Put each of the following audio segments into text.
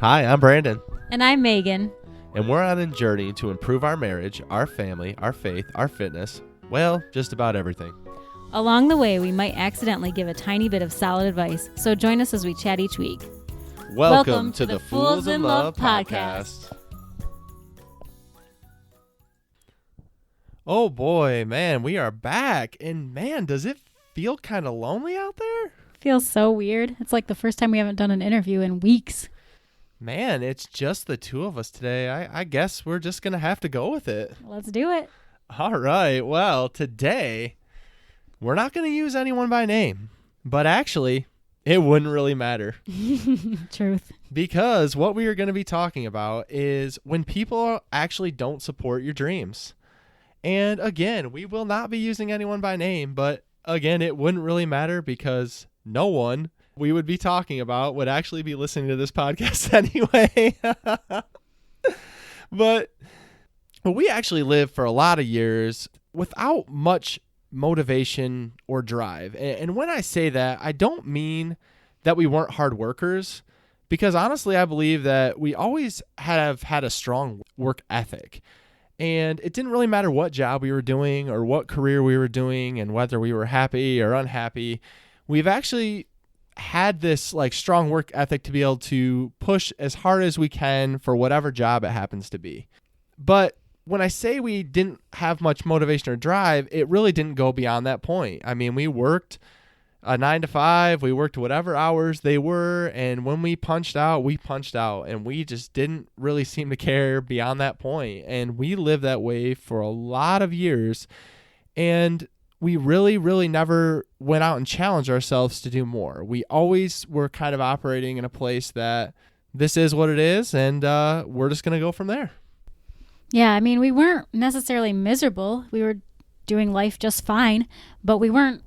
Hi, I'm Brandon, And I'm Megan. and we're on a journey to improve our marriage, our family, our faith, our fitness, well, just about everything. Along the way, we might accidentally give a tiny bit of solid advice, so join us as we chat each week. Welcome to the Fools in Love podcast. Oh boy, man, we are back, and man, does it feel kind of lonely out there? Feels so weird. It's like the first time we haven't done an interview in weeks. Man, it's just the two of us today. I guess we're just going to have to go with it. Let's do it. All right, well, today we're not going to use anyone by name, but actually, it wouldn't really matter. Truth. Because what we are going to be talking about is when people actually don't support your dreams. And again, we will not be using anyone by name, but again, it wouldn't really matter because no one we would be talking about would actually be listening to this podcast anyway. But we actually lived for a lot of years without much motivation or drive. And when I say that, I don't mean that we weren't hard workers, because honestly, I believe that we always have had a strong work ethic. And it didn't really matter what job we were doing or what career we were doing and whether we were happy or unhappy. We've actually had this like strong work ethic to be able to push as hard as we can for whatever job it happens to be. But when I say we didn't have much motivation or drive, it really didn't go beyond that point. I mean, we worked a 9 to 5, we worked whatever hours they were, and when we punched out, and we just didn't really seem to care beyond that point. And we lived that way for a lot of years, and we really never went out and challenged ourselves to do more. We always were kind of operating in a place that this is what it is, and we're just going to go from there. Yeah, I mean, we weren't necessarily miserable. We were doing life just fine, but we weren't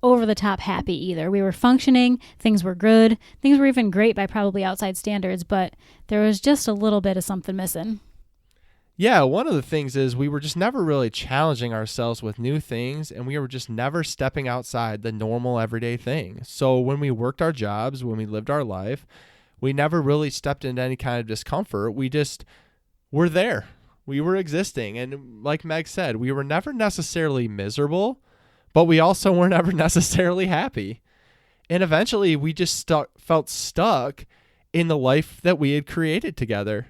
over the top happy either. We were functioning. Things were good. Things were even great by probably outside standards, but there was just a little bit of something missing. Yeah, one of the things is we were just never really challenging ourselves with new things, and we were just never stepping outside the normal everyday thing. So when we worked our jobs, when we lived our life, we never really stepped into any kind of discomfort. We just were there. We were existing. And like Meg said, we were never necessarily miserable, but we also weren't ever necessarily happy. And eventually we just felt stuck in the life that we had created together.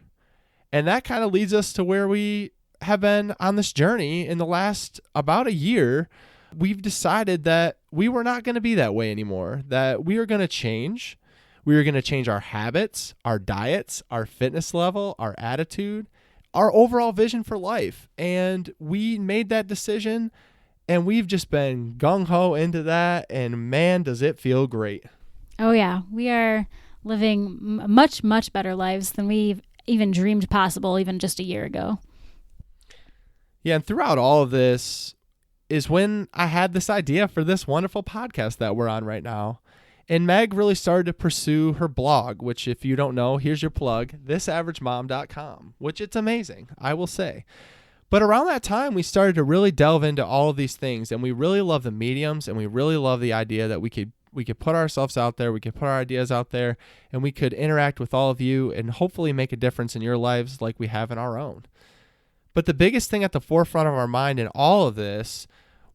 And that kind of leads us to where we have been on this journey in the last about a year. We've decided that we were not going to be that way anymore, that we are going to change. We are going to change our habits, our diets, our fitness level, our attitude, our overall vision for life. And we made that decision, and we've just been gung-ho into that, and man, does it feel great. Oh yeah, we are living much better lives than we've even dreamed possible even just a year ago. Yeah, and throughout all of this is when I had this idea for this wonderful podcast that we're on right now. And Meg really started to pursue her blog, which if you don't know, here's your plug, thisaveragemom.com, which it's amazing, I will say. But around that time, we started to really delve into all of these things, and we really love the mediums, and we really love the idea that we could put ourselves out there, we could put our ideas out there, and we could interact with all of you and hopefully make a difference in your lives like we have in our own. But the biggest thing at the forefront of our mind in all of this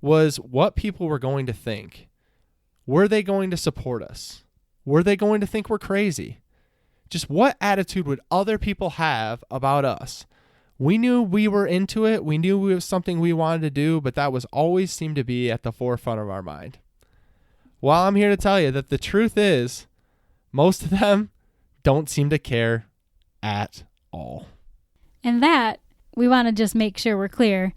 was what people were going to think. Were they going to support us? Were they going to think we're crazy? Just what attitude would other people have about us? We knew we were into it. We knew it was something we wanted to do, but that was always seemed to be at the forefront of our mind. Well, I'm here to tell you that the truth is most of them don't seem to care at all. And that, we want to just make sure we're clear,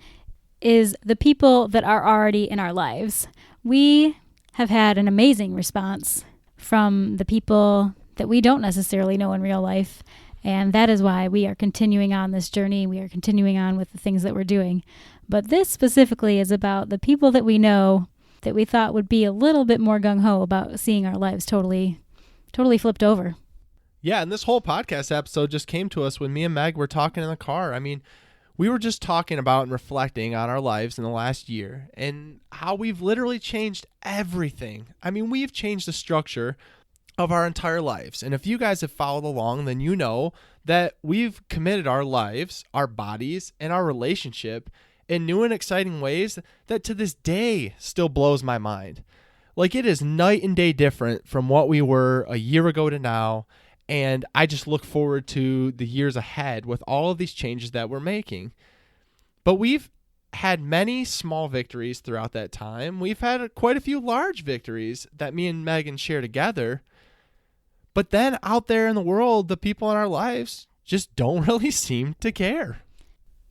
is the people that are already in our lives. We have had an amazing response from the people that we don't necessarily know in real life. And that is why we are continuing on this journey. We are continuing on with the things that we're doing. But this specifically is about the people that we know that we thought would be a little bit more gung-ho about seeing our lives totally flipped over. Yeah, and this whole podcast episode just came to us when me and Meg were talking in the car. I mean, we were just talking about and reflecting on our lives in the last year and how we've literally changed everything. I mean, we've changed the structure of our entire lives. And if you guys have followed along, then you know that we've committed our lives, our bodies, and our relationship in new and exciting ways that to this day still blows my mind. Like, it is night and day different from what we were a year ago to now. And I just look forward to the years ahead with all of these changes that we're making. But we've had many small victories throughout that time. We've had quite a few large victories that me and Megan share together. But then out there in the world, the people in our lives just don't really seem to care.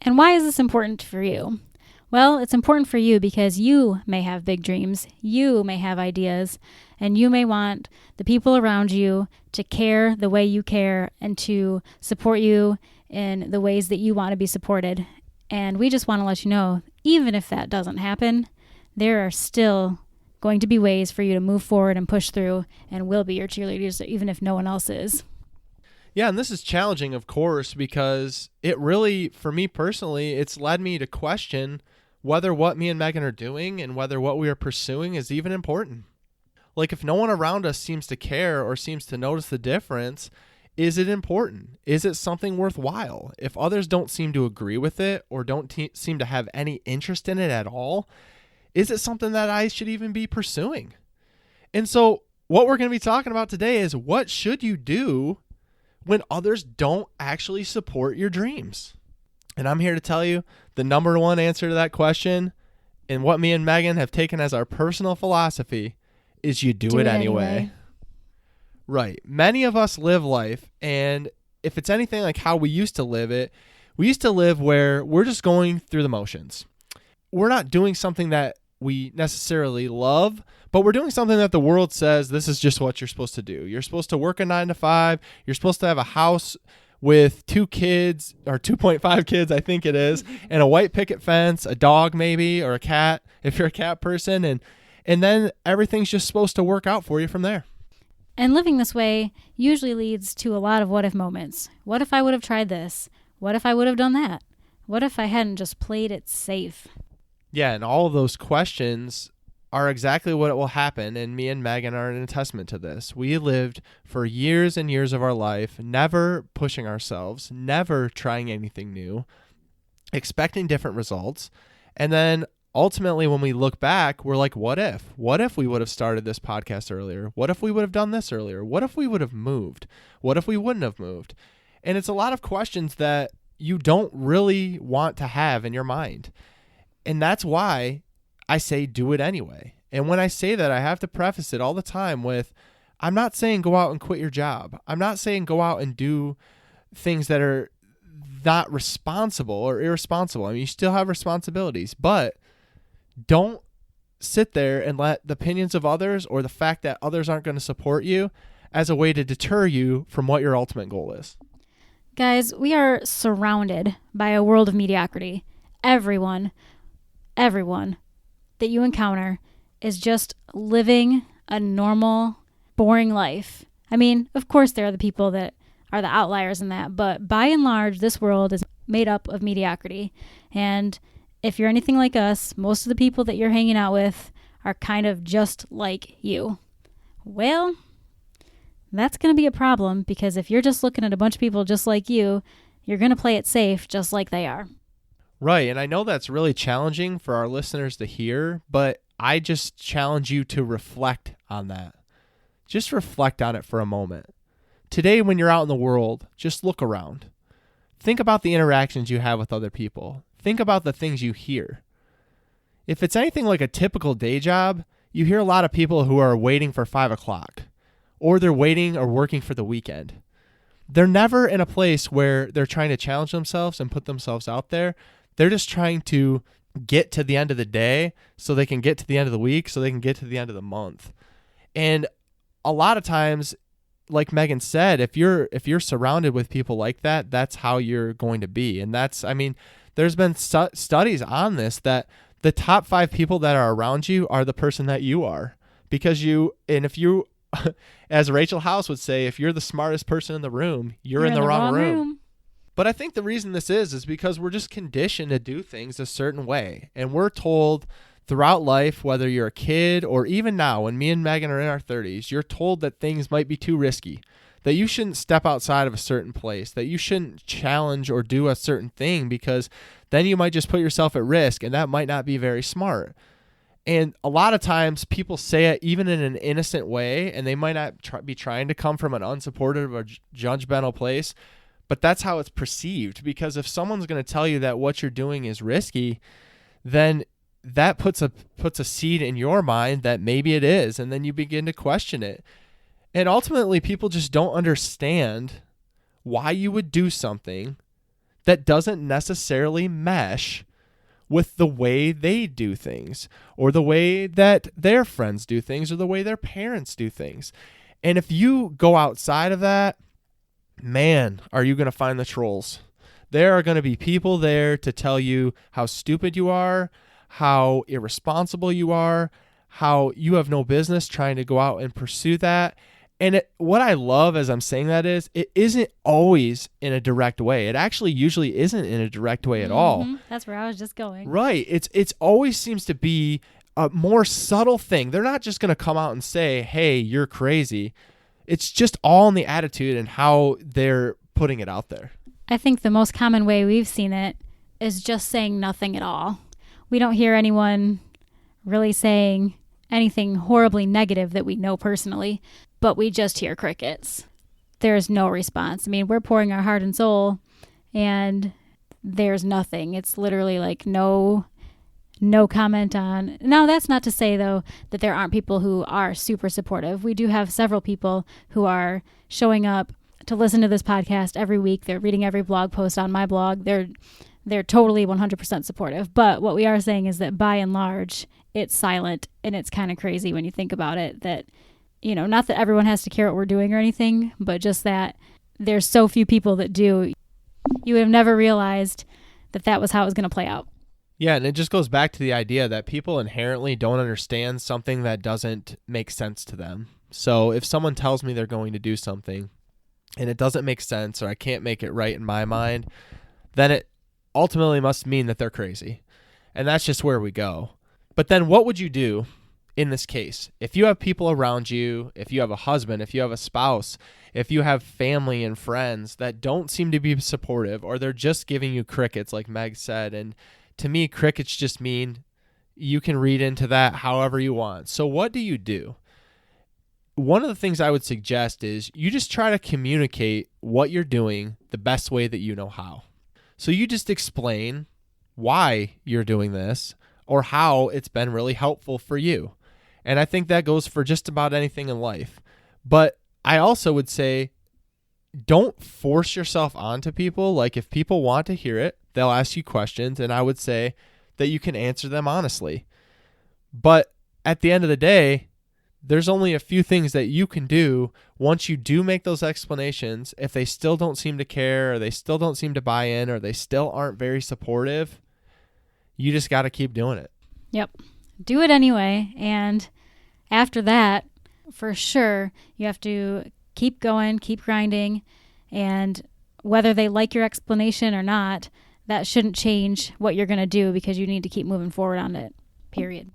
And why is this important for you? Well, it's important for you because you may have big dreams, you may have ideas, and you may want the people around you to care the way you care and to support you in the ways that you want to be supported. And we just want to let you know, even if that doesn't happen, there are still going to be ways for you to move forward and push through, and we'll be your cheerleaders even if no one else is. Yeah, and this is challenging, of course, because it really, for me personally, it's led me to question whether what me and Megan are doing and whether what we are pursuing is even important. Like, if no one around us seems to care or seems to notice the difference, is it important? Is it something worthwhile? If others don't seem to agree with it or don't seem to have any interest in it at all, is it something that I should even be pursuing? And so what we're going to be talking about today is, what should you do when others don't actually support your dreams? And I'm here to tell you the number one answer to that question, and what me and Megan have taken as our personal philosophy, is you do it anyway. Right. Many of us live life, and if it's anything like how we used to live it, we used to live where we're just going through the motions. We're not doing something that we necessarily love, but we're doing something that the world says this is just what you're supposed to do. You're supposed to work a 9 to 5. You're supposed to have a house with 2 kids, or 2.5 kids, I think it is, and a white picket fence, a dog maybe, or a cat, if you're a cat person. And then everything's just supposed to work out for you from there. And living this way usually leads to a lot of what if moments. What if I would have tried this? What if I would have done that? What if I hadn't just played it safe? Yeah, and all of those questions are exactly what will happen, and me and Megan are an testament to this. We lived for years and years of our life, never pushing ourselves, never trying anything new, expecting different results, and then ultimately when we look back, we're like, what if? What if we would have started this podcast earlier? What if we would have done this earlier? What if we would have moved? What if we wouldn't have moved? And it's a lot of questions that you don't really want to have in your mind. And that's why I say do it anyway. And when I say that, I have to preface it all the time with, I'm not saying go out and quit your job. I'm not saying go out and do things that are not responsible or irresponsible. I mean, you still have responsibilities, but don't sit there and let the opinions of others or the fact that others aren't going to support you as a way to deter you from what your ultimate goal is. Guys, we are surrounded by a world of mediocrity. Everyone that you encounter is just living a normal, boring life. I mean, of course there are the people that are the outliers in that, but by and large, this world is made up of mediocrity. And if you're anything like us, most of the people that you're hanging out with are kind of just like you. Well, that's going to be a problem, because if you're just looking at a bunch of people just like you, you're going to play it safe just like they are. Right, and I know that's really challenging for our listeners to hear, but I just challenge you to reflect on that. Just reflect on it for a moment. Today, when you're out in the world, just look around. Think about the interactions you have with other people. Think about the things you hear. If it's anything like a typical day job, you hear a lot of people who are waiting for 5 o'clock, or they're waiting or working for the weekend. They're never in a place where they're trying to challenge themselves and put themselves out there. They're just trying to get to the end of the day so they can get to the end of the week, so they can get to the end of the month. And a lot of times, like Megan said, if you're surrounded with people like that, that's how you're going to be. And that's, I mean, there's been studies on this that the top 5 people that are around you are the person that you are. Because if you, as Rachel House would say, if you're the smartest person in the room, you're in the wrong room. But I think the reason this is because we're just conditioned to do things a certain way. And we're told Throughout life, whether you're a kid or even now, when me and Megan are in our 30s, you're told that things might be too risky, that you shouldn't step outside of a certain place, that you shouldn't challenge or do a certain thing because then you might just put yourself at risk, and that might not be very smart. And a lot of times people say it even in an innocent way, and they might not be trying to come from an unsupportive or judgmental place, but that's how it's perceived. Because if someone's going to tell you that what you're doing is risky, then that puts a seed in your mind that maybe it is, and then you begin to question it. And ultimately, people just don't understand why you would do something that doesn't necessarily mesh with the way they do things, or the way that their friends do things, or the way their parents do things. And if you go outside of that, man, are you going to find the trolls. There are going to be people there to tell you how stupid you are, how irresponsible you are, how you have no business trying to go out and pursue that. And what I love as I'm saying that is it isn't always in a direct way. It actually usually isn't in a direct way at all. That's where I was just going. Right. It's always seems to be a more subtle thing. They're not just going to come out and say, hey, you're crazy. It's just all in the attitude and how they're putting it out there. I think the most common way we've seen it is just saying nothing at all. We don't hear anyone really saying anything horribly negative that we know personally, but we just hear crickets. There's no response. I mean, we're pouring our heart and soul, and there's nothing. It's literally like no comment on. Now, that's not to say, though, that there aren't people who are super supportive. We do have several people who are showing up to listen to this podcast every week. They're reading every blog post on my blog. They're totally 100% supportive. But what we are saying is that by and large, it's silent, and it's kind of crazy when you think about it, that, you know, not that everyone has to care what we're doing or anything, but just that there's so few people that do. You would have never realized that was how it was going to play out. Yeah, and it just goes back to the idea that people inherently don't understand something that doesn't make sense to them. So if someone tells me they're going to do something and it doesn't make sense, or I can't make it right in my mind, then it ultimately must mean that they're crazy. And that's just where we go. But then what would you do in this case? If you have people around you, if you have a husband, if you have a spouse, if you have family and friends that don't seem to be supportive, or they're just giving you crickets, like Meg said, and to me, crickets just mean you can read into that however you want. So what do you do? One of the things I would suggest is you just try to communicate what you're doing the best way that you know how. So you just explain why you're doing this, or how it's been really helpful for you. And I think that goes for just about anything in life. But I also would say, don't force yourself onto people. Like, if people want to hear it, they'll ask you questions, and I would say that you can answer them honestly. But at the end of the day, there's only a few things that you can do once you do make those explanations. If they still don't seem to care, or they still don't seem to buy in, or they still aren't very supportive, you just got to keep doing it. Yep. Do it anyway. And after that, for sure, you have to keep going, keep grinding. And whether they like your explanation or not, that shouldn't change what you're going to do, because you need to keep moving forward on it, period.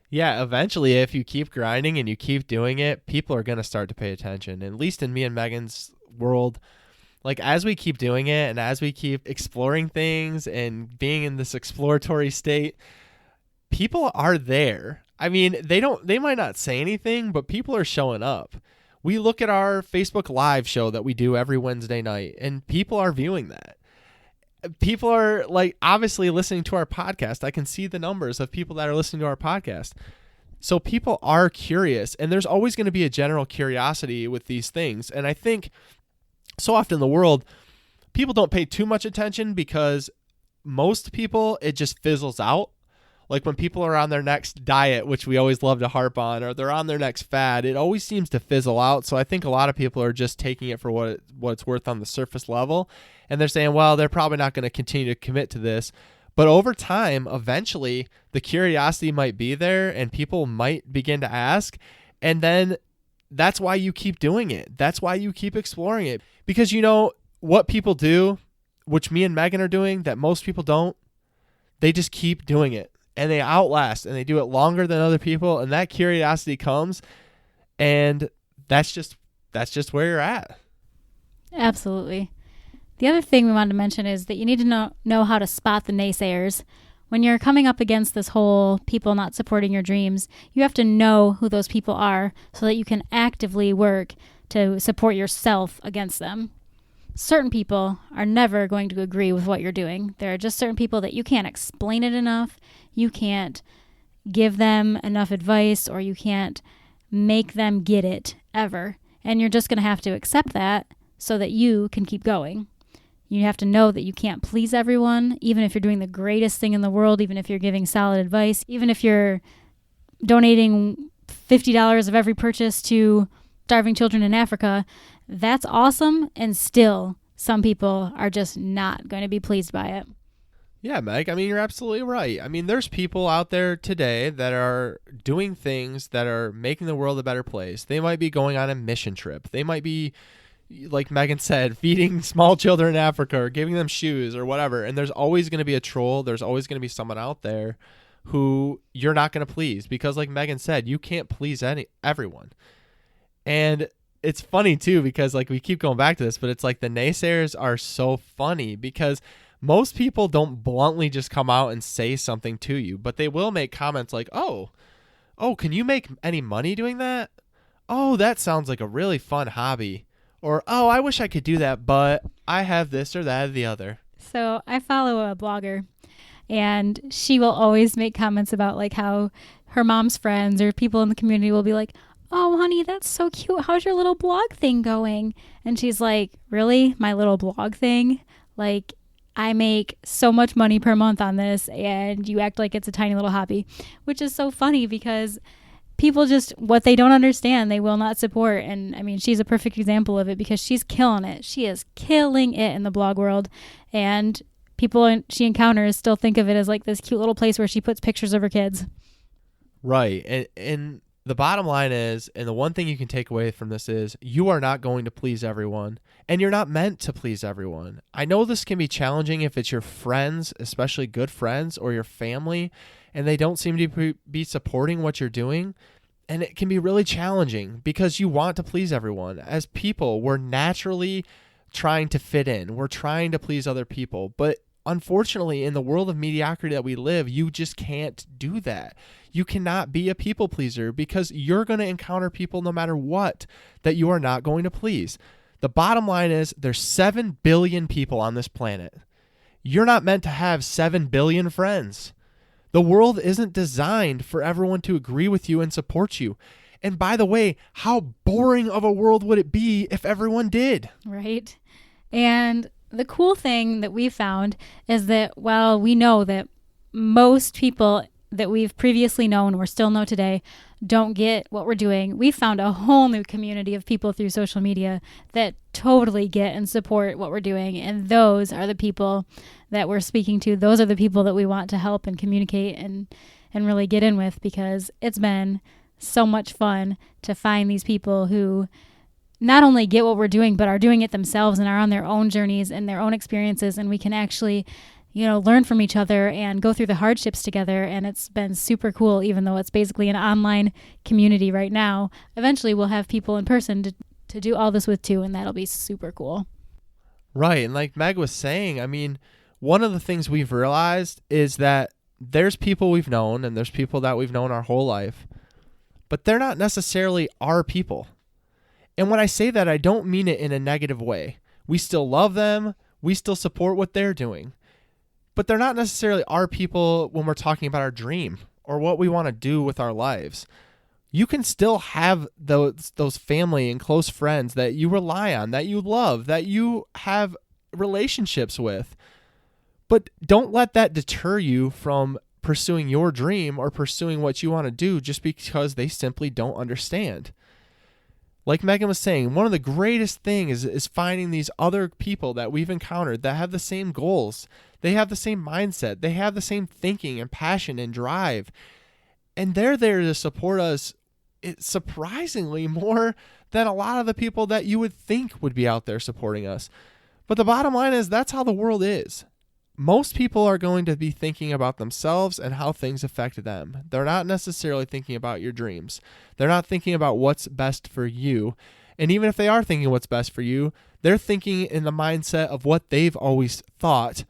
Yeah, eventually, if you keep grinding and you keep doing it, people are going to start to pay attention. At least in me and Megan's world, like, as we keep doing it and as we keep exploring things and being in this exploratory state, people are there. I mean, they might not say anything, but people are showing up. We look at our Facebook Live show that we do every Wednesday night, and people are viewing that. People are, like, obviously listening to our podcast. I can see the numbers of people that are listening to our podcast. So people are curious, and there's always going to be a general curiosity with these things. And I think so often in the world, people don't pay too much attention, because most people, it just fizzles out. Like when people are on their next diet, which we always love to harp on, or they're on their next fad, it always seems to fizzle out. So I think a lot of people are just taking it for what it's worth on the surface level. And they're saying, well, they're probably not going to continue to commit to this. But over time, eventually, the curiosity might be there and people might begin to ask. And then that's why you keep doing it. That's why you keep exploring it. Because, you know, what people do, which me and Megan are doing that most people don't, they just keep doing it. and they outlast and they do it longer than other people, and that curiosity comes, and that's just where you're at. Absolutely. The other thing we wanted to mention is that you need to know how to spot the naysayers. When you're coming up against this whole people not supporting your dreams, you have to know who those people are so that you can actively work to support yourself against them. Certain people are never going to agree with what you're doing. There are just certain people that you can't explain it enough, you can't give them enough advice, or you can't make them get it ever. And you're just going to have to accept that so that you can keep going. You have to know that you can't please everyone, even if you're doing the greatest thing in the world, even if you're giving solid advice, even if you're donating $50 of every purchase to starving children in Africa. That's awesome, and still some people are just not going to be pleased by it. Yeah, Meg, I mean, you're absolutely right. I mean, there's people out there today that are doing things that are making the world a better place. They might be going on a mission trip. They might be, like Megan said, feeding small children in Africa or giving them shoes or whatever. And there's always going to be a troll. There's always going to be someone out there who you're not going to please because, like Megan said, you can't please everyone. And it's funny, too, because like we keep going back to this, but it's like the naysayers are so funny because most people don't bluntly just come out and say something to you, but they will make comments like, oh, can you make any money doing that? Oh, that sounds like a really fun hobby. Or, oh, I wish I could do that, but I have this or that or the other. So I follow a blogger, and she will always make comments about like how her mom's friends or people in the community will be like, oh, honey, that's so cute. How's your little blog thing going? And she's like, really? My little blog thing? Like, I make so much money per month on this, and you act like it's a tiny little hobby, which is so funny because people just, what they don't understand, they will not support. And I mean, she's a perfect example of it because she's killing it. She is killing it in the blog world. And people she encounters still think of it as like this cute little place where she puts pictures of her kids. Right. And the bottom line is, and the one thing you can take away from this is, you are not going to please everyone, and you're not meant to please everyone. I know this can be challenging if it's your friends, especially good friends, or your family, and they don't seem to be supporting what you're doing. And it can be really challenging because you want to please everyone. As people, we're naturally trying to fit in. We're trying to please other people. But unfortunately, in the world of mediocrity that we live, you just can't do that. You cannot be a people pleaser because you're going to encounter people no matter what that you are not going to please. The bottom line is there's 7 billion people on this planet. You're not meant to have 7 billion friends. The world isn't designed for everyone to agree with you and support you. And by the way, how boring of a world would it be if everyone did? Right. And the cool thing that we found is that while we know that most people that we've previously known or still know today don't get what we're doing, we found a whole new community of people through social media that totally get and support what we're doing. And those are the people that we're speaking to. Those are the people that we want to help and communicate and really get in with, because it's been so much fun to find these people who not only get what we're doing, but are doing it themselves and are on their own journeys and their own experiences. And we can actually, learn from each other and go through the hardships together. And it's been super cool, even though it's basically an online community right now. Eventually we'll have people in person to do all this with too, and that'll be super cool. Right. And like Meg was saying, I mean, one of the things we've realized is that there's people we've known and there's people that we've known our whole life, but they're not necessarily our people. And when I say that, I don't mean it in a negative way. We still love them. We still support what they're doing. But they're not necessarily our people when we're talking about our dream or what we want to do with our lives. You can still have those family and close friends that you rely on, that you love, that you have relationships with. But don't let that deter you from pursuing your dream or pursuing what you want to do just because they simply don't understand. Like Megan was saying, one of the greatest things is finding these other people that we've encountered that have the same goals. They have the same mindset. They have the same thinking and passion and drive. And they're there to support us surprisingly more than a lot of the people that you would think would be out there supporting us. But the bottom line is that's how the world is. most people are going to be thinking about themselves and how things affect them. They're not necessarily thinking about your dreams. They're not thinking about what's best for you. And even if they are thinking what's best for you, they're thinking in the mindset of what they've always thought.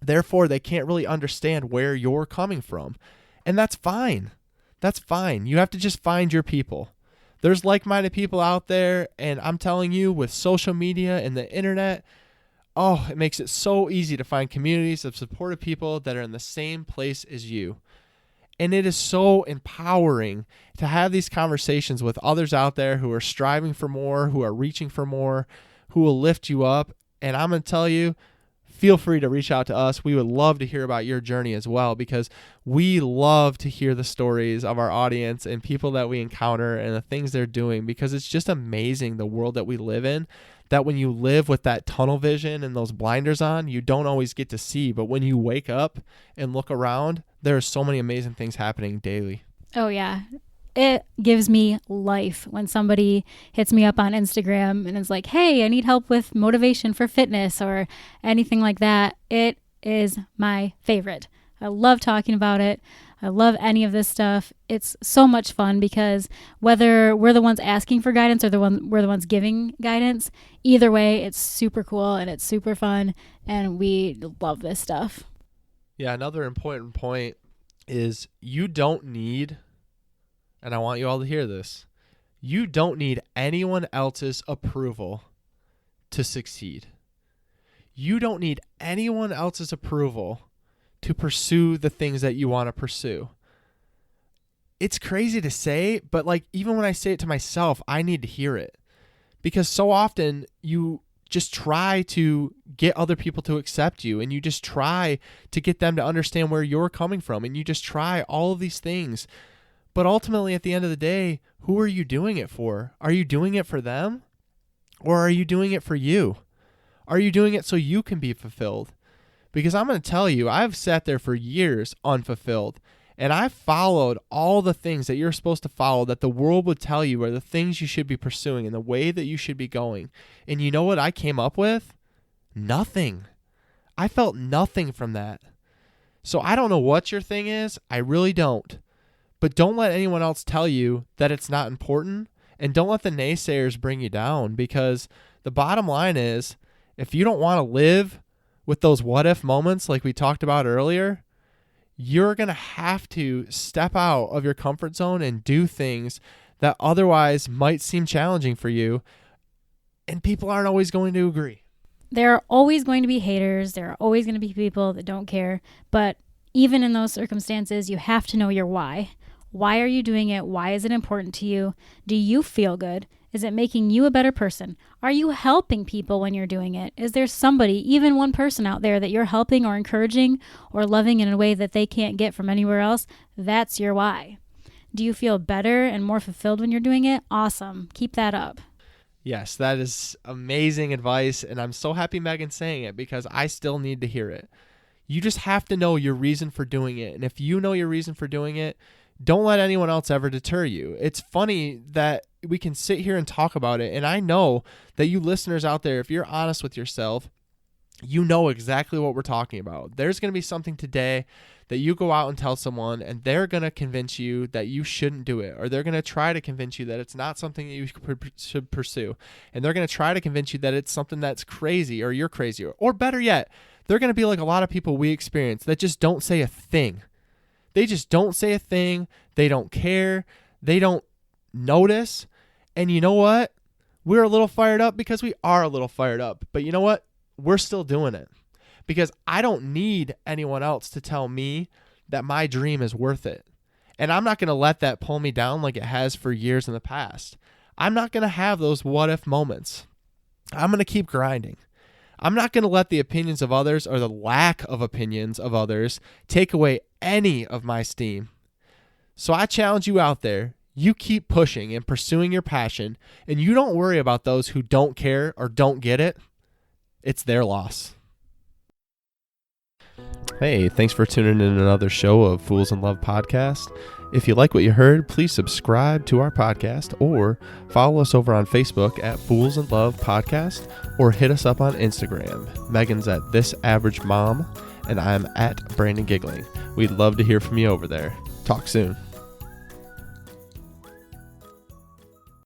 Therefore, they can't really understand where you're coming from. And that's fine. That's fine. You have to just find your people. There's like-minded people out there, and I'm telling you, with social media and the internet, it makes it so easy to find communities of supportive people that are in the same place as you. And it is so empowering to have these conversations with others out there who are striving for more, who are reaching for more, who will lift you up. And I'm going to tell you, feel free to reach out to us. We would love to hear about your journey as well, because we love to hear the stories of our audience and people that we encounter and the things they're doing, because it's just amazing the world that we live in, that when you live with that tunnel vision and those blinders on, you don't always get to see. But when you wake up and look around, there are so many amazing things happening daily. Oh, yeah. It gives me life when somebody hits me up on Instagram and is like, hey, I need help with motivation for fitness or anything like that. It is my favorite. I love talking about it. I love any of this stuff. It's so much fun because whether we're the ones asking for guidance or we're the ones giving guidance, either way, it's super cool and it's super fun, and we love this stuff. Yeah, another important point is you don't need, and I want you all to hear this, you don't need anyone else's approval to succeed. You don't need anyone else's approval to pursue the things that you want to pursue. It's crazy to say, but like even when I say it to myself, I need to hear it, because so often you just try to get other people to accept you, and you just try to get them to understand where you're coming from, and you just try all of these things. But ultimately, at the end of the day, who are you doing it for? Are you doing it for them, or are you doing it for you? Are you doing it so you can be fulfilled? Because I'm going to tell you, I've sat there for years unfulfilled, and I followed all the things that you're supposed to follow, that the world would tell you are the things you should be pursuing and the way that you should be going. And you know what I came up with? Nothing. I felt nothing from that. So I don't know what your thing is. I really don't. But don't let anyone else tell you that it's not important, and don't let the naysayers bring you down, because the bottom line is, if you don't want to live with those what if moments like we talked about earlier, you're going to have to step out of your comfort zone and do things that otherwise might seem challenging for you, and people aren't always going to agree. There are always going to be haters. There are always going to be people that don't care. But even in those circumstances, you have to know your why. Why are you doing it? Why is it important to you? Do you feel good? Is it making you a better person? Are you helping people when you're doing it? Is there somebody, even one person out there that you're helping or encouraging or loving in a way that they can't get from anywhere else? That's your why. Do you feel better and more fulfilled when you're doing it? Awesome. Keep that up. Yes, that is amazing advice, and I'm so happy Megan's saying it, because I still need to hear it. You just have to know your reason for doing it, and if you know your reason for doing it, don't let anyone else ever deter you. It's funny that we can sit here and talk about it, and I know that you listeners out there, if you're honest with yourself, you know exactly what we're talking about. There's going to be something today that you go out and tell someone, and they're going to convince you that you shouldn't do it, or they're going to try to convince you that it's not something that you should pursue, and they're going to try to convince you that it's something that's crazy, or you're crazy, or better yet, they're going to be like a lot of people we experience that just don't say a thing. They just don't say a thing. They don't care. They don't notice. And you know what? We're a little fired up because we are a little fired up. But you know what? We're still doing it, because I don't need anyone else to tell me that my dream is worth it. And I'm not going to let that pull me down like it has for years in the past. I'm not going to have those what if moments. I'm going to keep grinding. I'm not going to let the opinions of others, or the lack of opinions of others, take away any of my steam. So I challenge you out there, you keep pushing and pursuing your passion, and you don't worry about those who don't care or don't get it. It's their loss. Hey, thanks for tuning in another show of Fools in Love podcast. If you like what you heard, please subscribe to our podcast, or follow us over on Facebook at Fools in Love Podcast, or hit us up on Instagram. Megan's at This Average Mom, and I'm at Brandon Giggling. We'd love to hear from you over there. Talk soon.